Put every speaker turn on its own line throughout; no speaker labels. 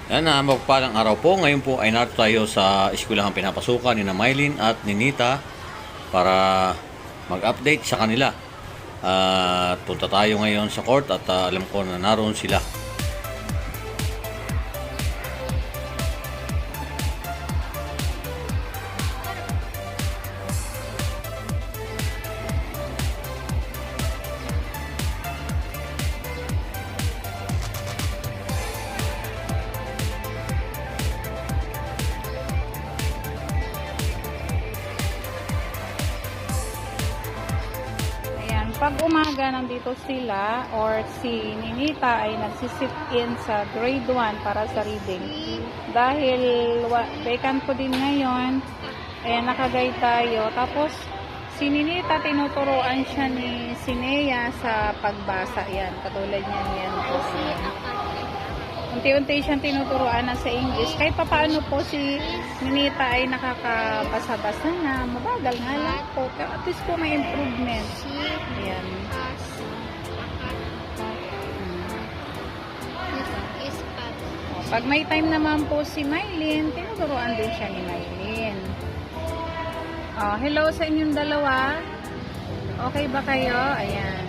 Yan na, magpalang araw po. Ngayon po ay narito tayo sa eskwelahang pinapasukan ni Mylene at ni Nita para mag-update sa kanila. At punta tayo ngayon sa court at alam ko na naroon sila.
Pag umaga nandito sila or si Ninita ay nagsisit in sa grade 1 para sa reading. Dahil vacant po din ngayon, ayan, nakagay tayo. Tapos si Ninita tinuturoan siya ni Sinea sa pagbasa. Yan, katulad niyan yan po. Unti-unti siyang tinuturoan na sa English. Kahit papaano po si Ninita ay nakakabasa-basa na. Mabagal nga lang po. Pero at least po may improvement. Ayan. Pag may time naman po si Mylene, tinuturoan din siya ni Mylene. Hello sa inyong dalawa. Okay ba kayo? Ayan.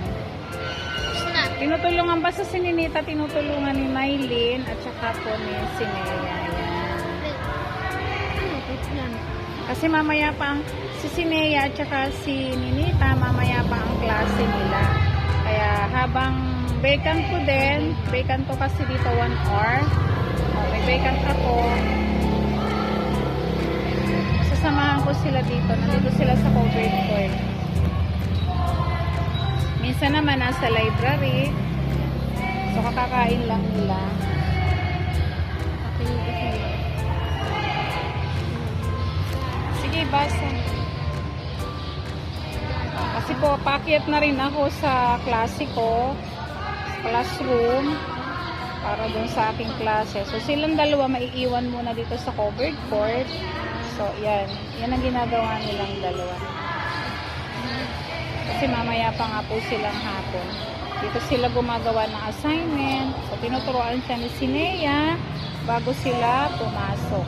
Tinutulungan ba sa Ninita, tinutulungan ni Mylene at saka po ni Sinea. Ayan. Kasi mamaya pa ang si Sinea at saka si Ninita, mamaya pa ang klase nila. Kaya habang vacant ko din, vacant ko kasi dito 1 hour. May vacant ako. Sasamahan ko sila dito. Nandito sila sa covered court. Minsan naman nasa library. So kakakain lang nila. Sige, basa. Kasi po, paakyat na rin ako sa klase ko, classroom, para dun sa aking klase. So silang dalawa maiiwan muna dito sa covered court. So yan. Yan ang ginagawa nilang dalawa. Kasi mamaya pa nga po silang hapon. Dito sila gumagawa ng assignment. So, tinuturoan siya ni Sinea bago sila pumasok.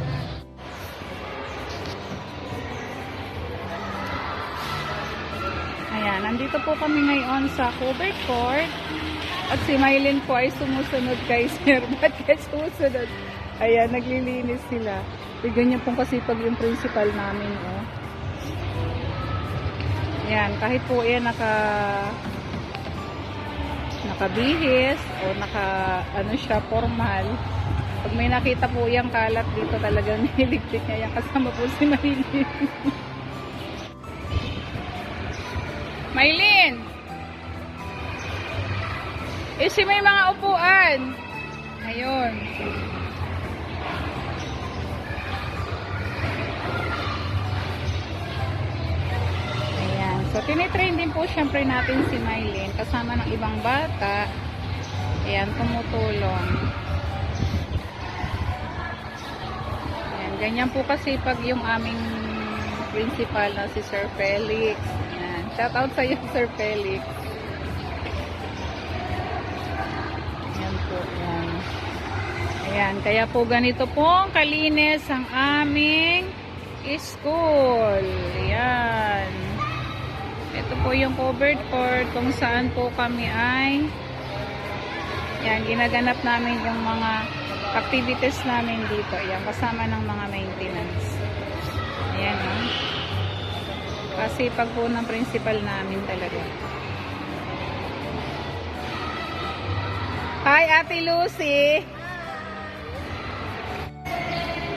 Ayan, nandito po kami ngayon sa covered court. At si Mylene po ay sumusunod kay Sir. Ba't kaya sumusunod? Ayan, naglilinis sila. Ganyan pong kasipag yung principal namin, oh. Yan, kahit po yan nakabihis o ano siya, formal. Pag may nakita po yung kalat dito, talagang niligpit niya yan. Kasama po si Mylene. Mylene! Si may mga upuan. Ayun. So, tinitrain din po syempre natin si Mylene kasama ng ibang bata. Ayan, tumutulong. Ayan, ganyan po kasi pag yung aming principal na si Sir Felix. Ayan, shout out sa iyo, Sir Felix. Ayan po, ayan. Ayan, kaya po ganito po kalinis ang aming school. Ayan. Ito po yung covered court kung saan po kami ay yan, ginaganap namin yung mga activities namin dito. Yan, kasama ng mga maintenance. Ayan, no? Kasi pag po ng principal namin talaga. Hi, Ate Lucy!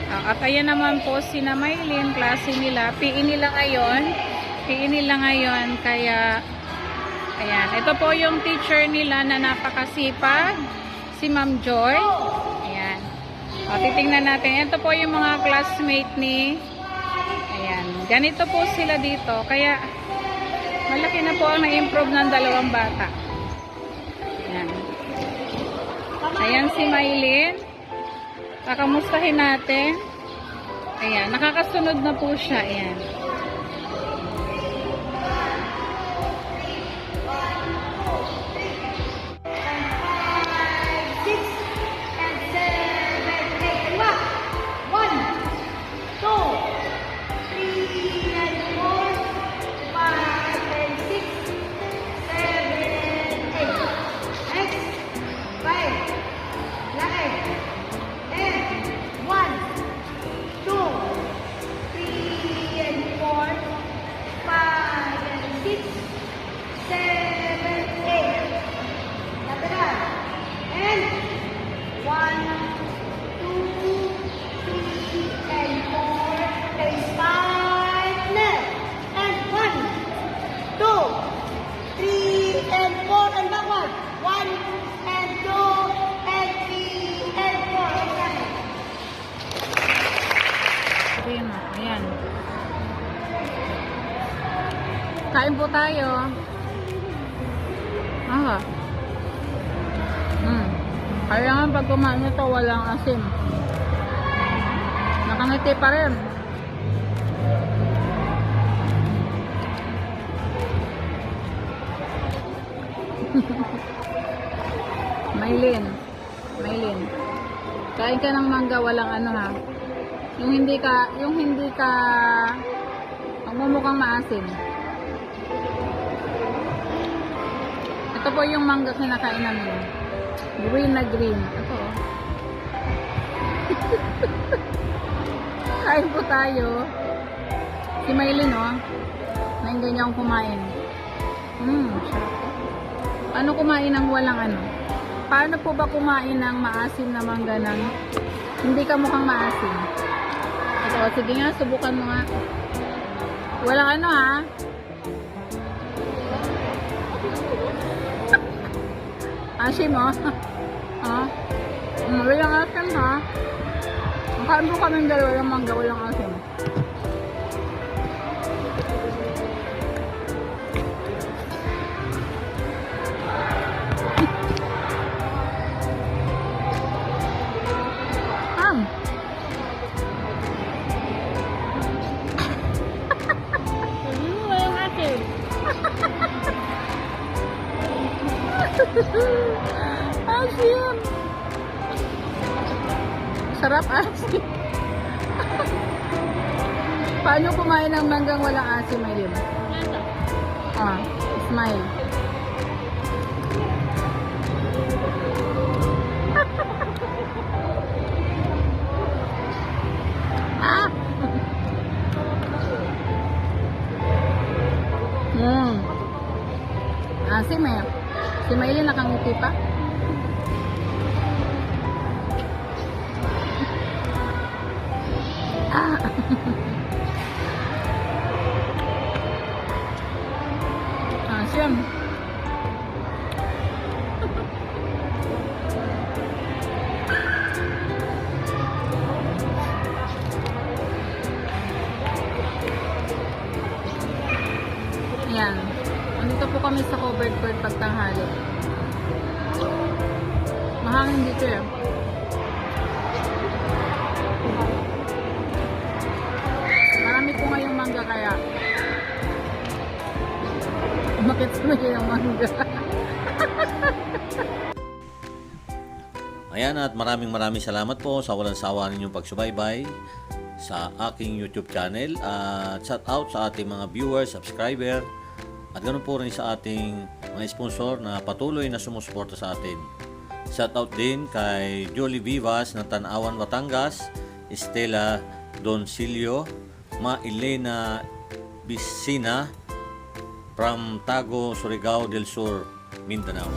At ayan naman po si Mylene, klase nila. PE nila ngayon, kaya ayan, ito po yung teacher nila na napakasipag, si Ma'am Joy. Ayan, titingnan natin, ito po yung mga classmate ni, ayan, ganito po sila dito, kaya malaki na po ang na-improve ng dalawang bata. Ayan, ayan si Mylene, kakamustahin natin. Ayan, nakakasunod na po siya. Ayan. Kain po tayo. Ah. Kailangan pag kumain ito, walang asim. Nakangiti pa rin. Maylin. Kain ka ng mangga, walang ano ha. Yung hindi ka magmumukhang maasim. Ito po yung mangga kinakain namin. Green na green. Ito. Kain po tayo. Si Maylin, oh. Nainggan niya akong kumain. Sarap. Paano kumain ng walang ano? Paano po ba kumain ng maasim na mangga ng hindi ka mukhang maasim? Ito, sige nga, subukan mo nga. Walang ano ha? Asim mo? Ha? Walang asim ha? Kain po kami ng dalawa ng mangga, walang asim. Walang asim. Asim. Sarap asim. Paano kumain ng manggang walang asim, Maylin? Smile. Asim eh. Si Maylin nakangiti pa. Asim. Ayan. Nandito po kami sa covered court pagtanghali. Mahangin dito eh. Marami po ngayong mangga kaya umakit na yung mangga.
Ayan, at maraming salamat po sa walang sawa ninyong pagsubaybay sa aking YouTube channel. At shout out sa ating mga viewers, subscriber, at ganoon po rin sa ating mga sponsor na patuloy na sumusuporta sa atin. Shout out din kay Jolie Vivas ng Tanawan, Batangas, Estela Doncilio, Ma Elena Vicina from Tago, Surigao del Sur, Mindanao.